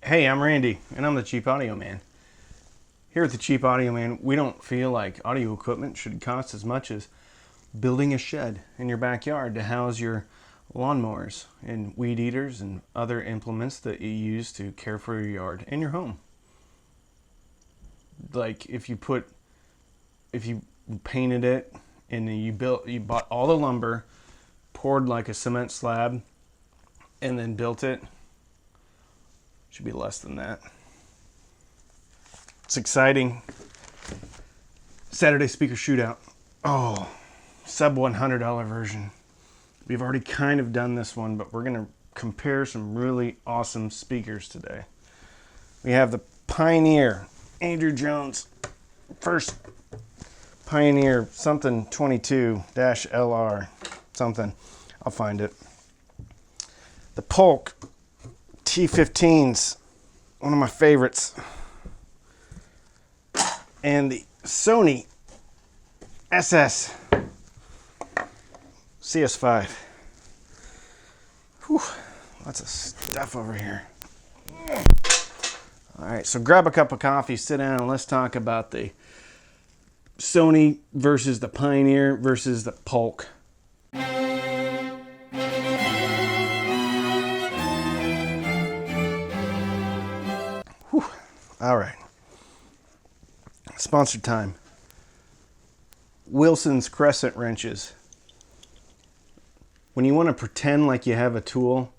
Hey, I'm Randy, and I'm the Cheap Audio Man. Here at the Cheap Audio Man, we don't feel like audio equipment should cost as much as building a shed in your backyard to house your lawnmowers and weed eaters and other implements that you use to care for your yard and your home. Like if you painted it and then you bought all the lumber, poured like a cement slab, and then built it, should be less than that. It's exciting. Saturday speaker shootout. Oh, sub $100 version. We've already kind of done this one, but we're going to compare some really awesome speakers today. We have the Pioneer, Andrew Jones, first Pioneer something 22-LR something. I'll find it. The Polk T15s, one of my favorites. And the Sony SSCS5. Whew, lots of stuff over here. All right, so grab a cup of coffee, sit down, and let's talk about the Sony versus the Pioneer versus the Polk. Whew. All right. Sponsored time. Wilson's crescent wrenches. When you want to pretend like you have a tool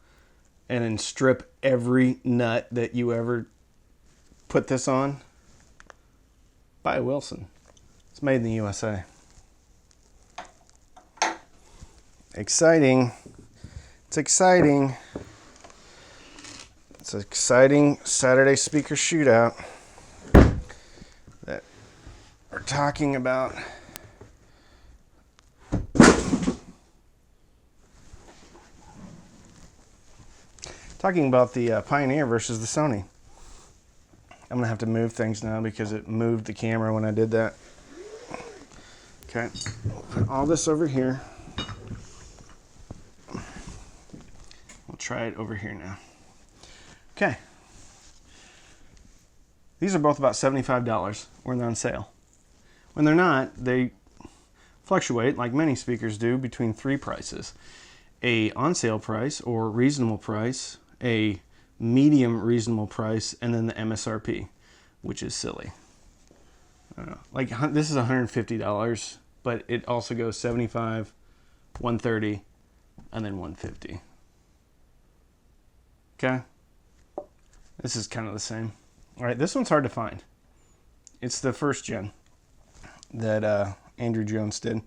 and then strip every nut that you ever put this on, buy a Wilson. It's made in the USA. Exciting. It's exciting. It's an exciting Saturday speaker shootout that we're talking about. Talking about the Pioneer versus the Sony. I'm gonna have to move things now because it moved the camera when I did that. Okay, we'll put all this over here. We'll try it over here now. Okay. These are both about $75 when they're on sale. When they're not, they fluctuate, like many speakers do, between three prices. A on sale price or reasonable price, a medium reasonable price, and then the MSRP, which is silly. I don't know. Like this is $150, but it also goes $75, $130, and then $150. Okay? This is kind of the same. All right, this one's hard to find. It's the first gen that Andrew Jones did.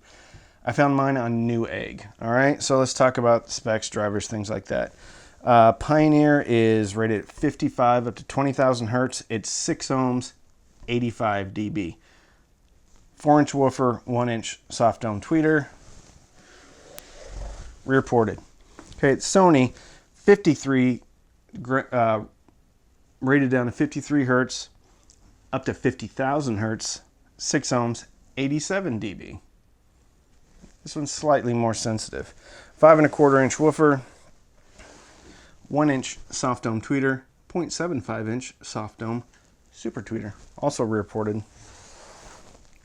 I found mine on Newegg. All right, so let's talk about specs, drivers, things like that. Pioneer is rated at 55 up to 20,000 hertz. It's 6 ohms, 85 dB. 4-inch woofer, 1-inch soft dome tweeter. Rear ported. Okay, it's Sony 53, rated down to 53 hertz, up to 50,000 hertz, 6 ohms, 87 dB. This one's slightly more sensitive. 5 1/4-inch woofer, 1-inch soft dome tweeter, 0.75-inch soft dome super tweeter, also rear ported.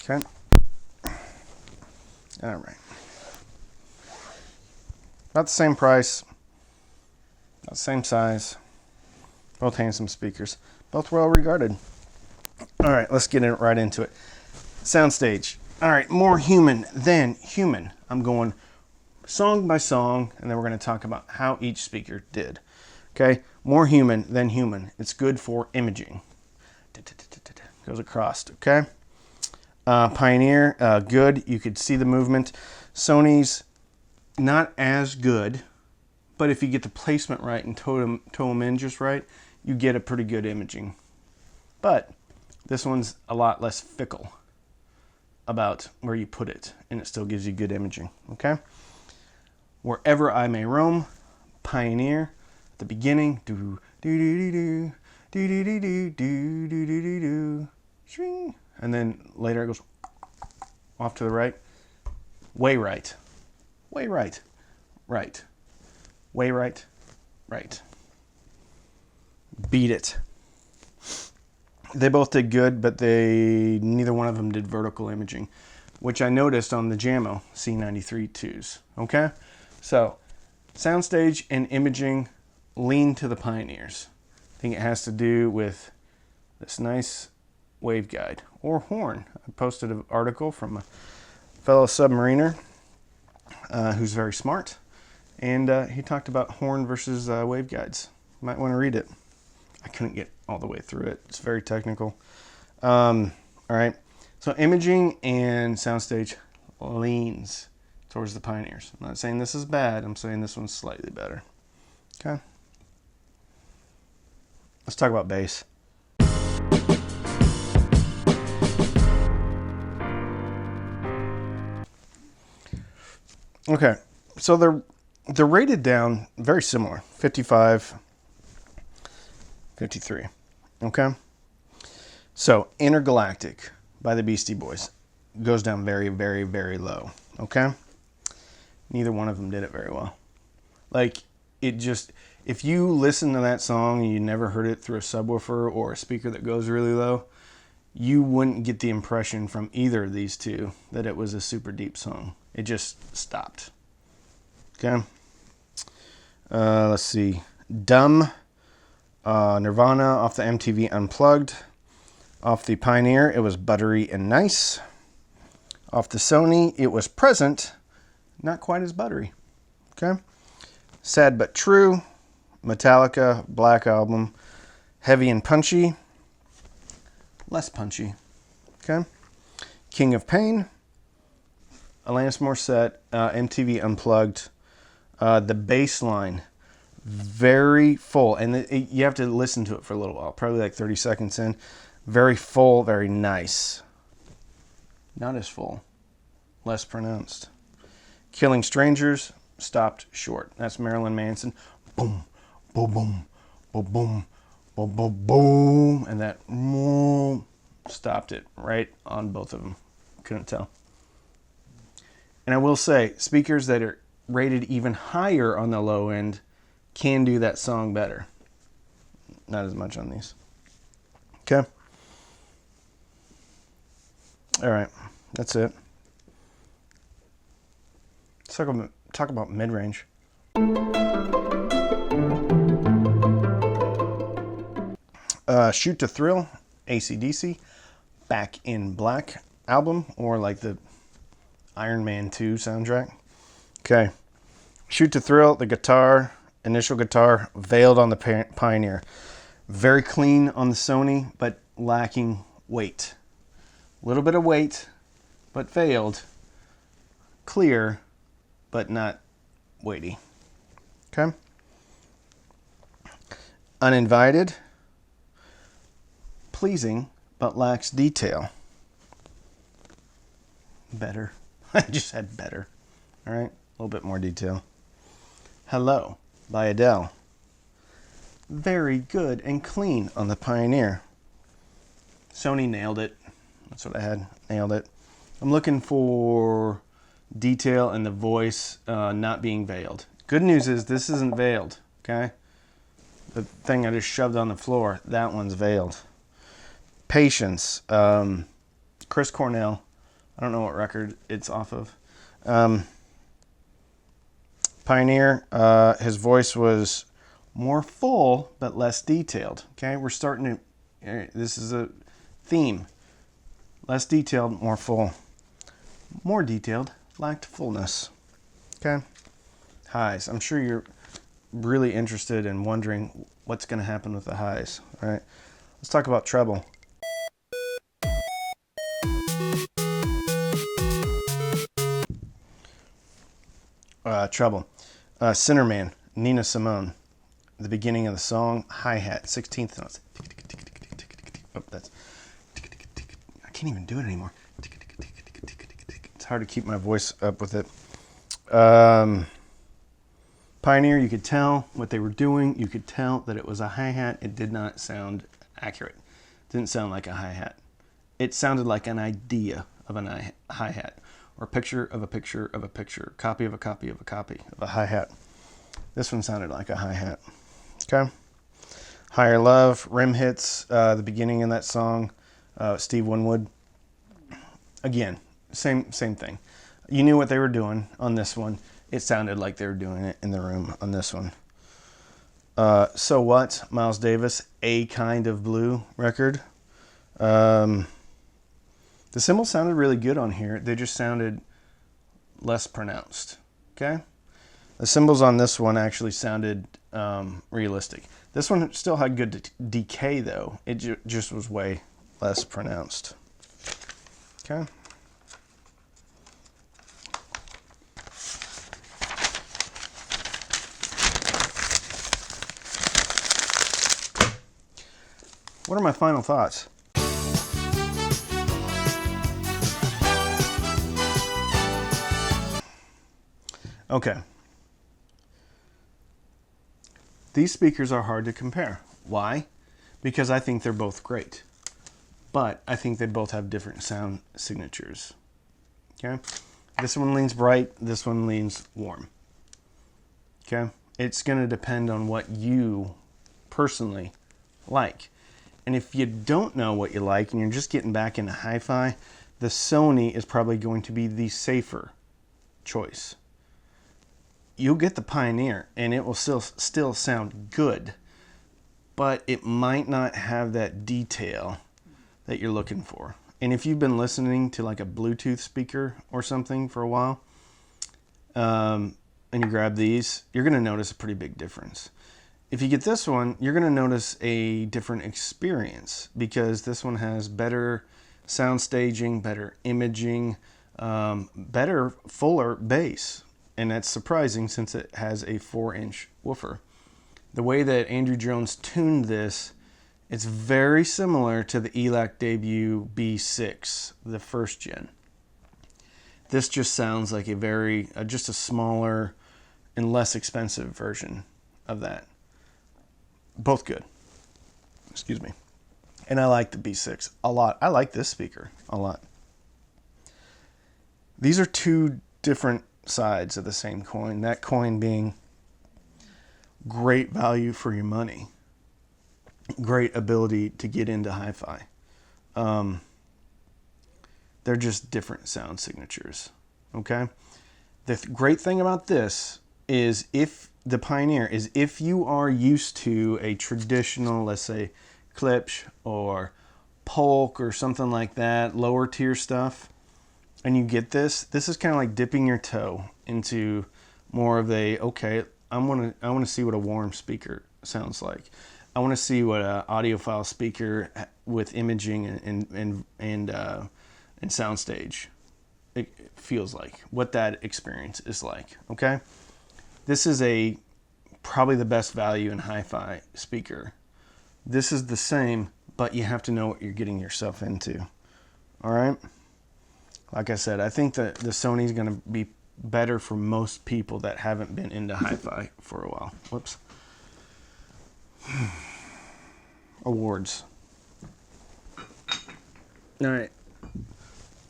Okay. All right. About the same price, about the same size. Both handsome speakers, both well regarded. All right, let's get right into it. Soundstage. All right, more human than human. I'm going song by song, and then we're going to talk about how each speaker did. Okay, more human than human. It's good for imaging. Goes across, okay? Pioneer, good. You could see the movement. Sony's not as good, but if you get the placement right and toe them in just right, you get a pretty good imaging. But this one's a lot less fickle about where you put it, and it still gives you good imaging, okay? Wherever I may roam, Pioneer, at the beginning, do do do do do do do do do do do do do, shing, and then later it goes off to the right, way right, right, way right, right. Beat it. They both did good, but neither one of them did vertical imaging, which I noticed on the Jamo C93ii. Okay, so soundstage and imaging lean to the Pioneers. I think it has to do with this nice waveguide or horn. I posted an article from a fellow submariner who's very smart, and he talked about horn versus waveguides. You might want to read it. I couldn't get all the way through it. It's very technical. All right. So imaging and soundstage leans towards the Pioneers. I'm not saying this is bad. I'm saying this one's slightly better. Okay. Let's talk about bass. Okay. So they're rated down very similar. 55, 53. Okay. So Intergalactic by the Beastie Boys goes down very, very, very low. Okay. Neither one of them did it very well. Like, it just, if you listen to that song and you never heard it through a subwoofer or a speaker that goes really low, you wouldn't get the impression from either of these two that it was a super deep song. It just stopped. Okay. Let's see. Dumb, Nirvana off the MTV Unplugged. Off the Pioneer, it was Buttery and Nice. Off the Sony, it was Present, not quite as buttery. Okay. Sad But True, Metallica, Black Album, Heavy and Punchy, less punchy. Okay. King of Pain, Alanis Morissette, MTV Unplugged. The bass line, very full, and you have to listen to it for a little while, probably like 30 seconds in. Very full, very nice. Not as full, less pronounced. Killing Strangers, stopped short. That's Marilyn Manson. Boom, boom, boom, boom, boom, boom, boom, boom, and that boom stopped it right on both of them. Couldn't tell. And I will say, speakers that are rated even higher on the low end can do that song better. Not as much on these. Okay. All right, that's it. Let's talk about mid-range. Shoot to Thrill, AC/DC, Back in Black album, or like the Iron Man 2 soundtrack. Okay. Shoot to Thrill, the guitar, initial guitar, veiled on the Pioneer. Very clean on the Sony, but lacking weight. A little bit of weight, but veiled. Clear, but not weighty. Okay. Uninvited. Pleasing, but lacks detail. Better. I just said better. All right. A little bit more detail. Hello by Adele. Very good and clean on the Pioneer. Sony nailed it. That's what I had. Nailed it. I'm looking for detail in the voice not being veiled. Good news is this isn't veiled. Okay. The thing I just shoved on the floor, that one's veiled. Patience. Chris Cornell. I don't know what record it's off of. Pioneer, his voice was more full but less detailed. Okay, we're starting to, this is a theme. Less detailed, more full. More detailed, lacked fullness. Okay, highs. I'm sure you're really interested in wondering what's going to happen with the highs. All right, let's talk about treble. Treble. Sinnerman, Nina Simone. The beginning of the song, hi-hat, 16th notes. Oh, that's. I can't even do it anymore. It's hard to keep my voice up with it. Pioneer, you could tell what they were doing. You could tell that it was a hi-hat. It did not sound accurate. It didn't sound like a hi-hat. It sounded like an idea of a hi-hat, or a picture of a picture of a picture, copy of a copy of a copy of a hi-hat. This one sounded like a hi-hat. Okay. Higher Love, Rim Hits, the beginning of that song, Steve Winwood. Again, same thing. You knew what they were doing on this one. It sounded like they were doing it in the room on this one. So What, Miles Davis, A Kind of Blue record. The cymbals sounded really good on here. They just sounded less pronounced. Okay? The cymbals on this one actually sounded realistic. This one still had good decay though. It just was way less pronounced. Okay? What are my final thoughts? Okay. These speakers are hard to compare. Why? Because I think they're both great. But I think they both have different sound signatures. Okay? This one leans bright, this one leans warm. Okay? It's going to depend on what you personally like. And if you don't know what you like and you're just getting back into hi-fi, the Sony is probably going to be the safer choice. You'll get the Pioneer and it will still sound good, but it might not have that detail that you're looking for. And if you've been listening to like a Bluetooth speaker or something for a while, and you grab these, you're going to notice a pretty big difference. If you get this one, you're going to notice a different experience because this one has better sound staging, better imaging, better, fuller bass. And that's surprising since it has a 4-inch woofer. The way that Andrew Jones tuned this, it's very similar to the ELAC debut B6, the first gen. This just sounds like just a smaller and less expensive version of that. Both good. Excuse me. And I like the B6 a lot. I like this speaker a lot. These are two different sides of the same coin. That coin being great value for your money. Great ability to get into hi-fi. They're just different sound signatures. Okay? The great thing about this is if you are used to a traditional, let's say, Klipsch or Polk or something like that, lower tier stuff, and you get this is kind of like dipping your toe into more of a, okay, I want to see what a warm speaker sounds like. I want to see what an audiophile speaker with imaging and soundstage it feels like, what that experience is like. Okay, this is probably the best value in hi-fi speaker. This is the same, but you have to know what you're getting yourself into. All right. Like I said, I think that the Sony is going to be better for most people that haven't been into hi-fi for a while. Whoops. Awards. All right.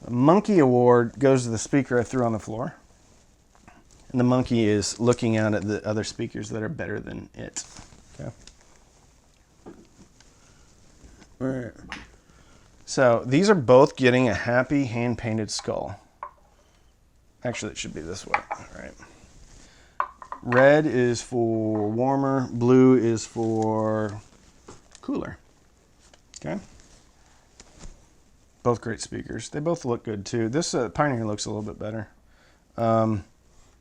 The Monkey Award goes to the speaker I threw on the floor. And the monkey is looking out at the other speakers that are better than it. Okay. All right. So these are both getting a happy hand-painted skull. Actually, it should be this way. All right. Red is for warmer. Blue is for cooler. Okay. Both great speakers. They both look good too. This Pioneer looks a little bit better.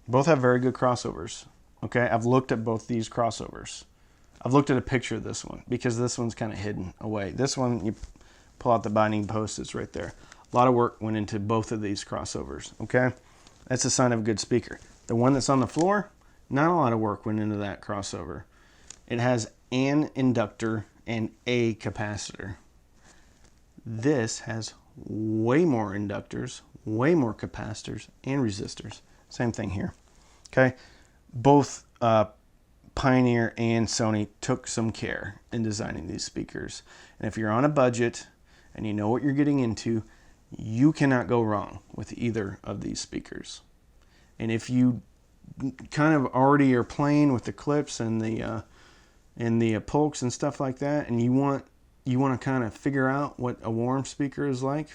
Both have very good crossovers. Okay, I've looked at both these crossovers. I've looked at a picture of this one because this one's kind of hidden away. This one, you pull out the binding post, it's right there. A lot of work went into both of these crossovers. Okay, that's a sign of a good speaker. The one that's on the floor, not a lot of work went into that crossover. It has an inductor and a capacitor. This has way more inductors, way more capacitors, and resistors. Same thing here. Okay, both Pioneer and Sony took some care in designing these speakers. And if you're on a budget and you know what you're getting into, you cannot go wrong with either of these speakers. And if you kind of already are playing with the clips and the and the Polks and stuff like that, and you want to kind of figure out what a warm speaker is like,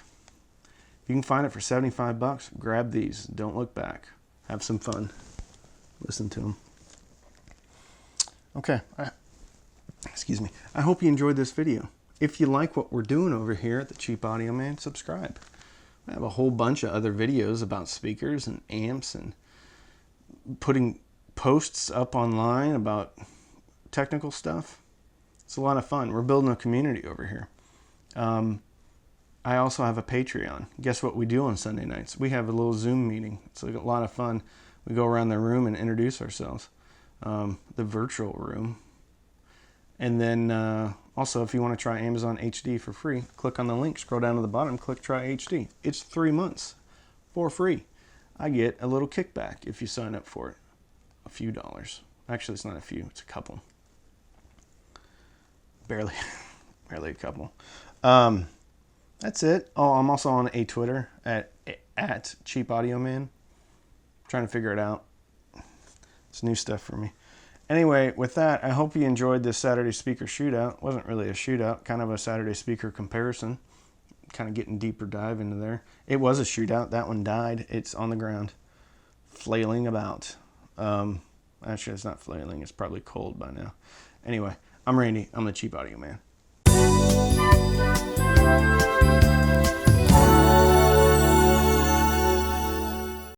you can find it for 75 bucks. Grab these. Don't look back. Have some fun. Listen to them. Okay. Excuse me. I hope you enjoyed this video. If you like what we're doing over here at the Cheap Audio Man, subscribe. I have a whole bunch of other videos about speakers and amps and putting posts up online about technical stuff. It's a lot of fun. We're building a community over here. I also have a Patreon. Guess what we do on Sunday nights? We have a little Zoom meeting. It's like a lot of fun. We go around the room and introduce ourselves. The virtual room. And then also, if you want to try Amazon HD for free, click on the link, scroll down to the bottom, click Try HD. It's 3 months for free. I get a little kickback if you sign up for it. A few dollars. Actually, it's not a few, it's a couple. Barely a couple. That's it. Oh, I'm also on a Twitter at Cheap Audio Man. Trying to figure it out. It's new stuff for me. Anyway, with that, I hope you enjoyed this Saturday speaker shootout. It wasn't really a shootout, kind of a Saturday speaker comparison. Kind of getting deeper dive into there. It was a shootout. That one died. It's on the ground, flailing about. Actually, it's not flailing. It's probably cold by now. Anyway, I'm Randy. I'm the Cheap Audio Man.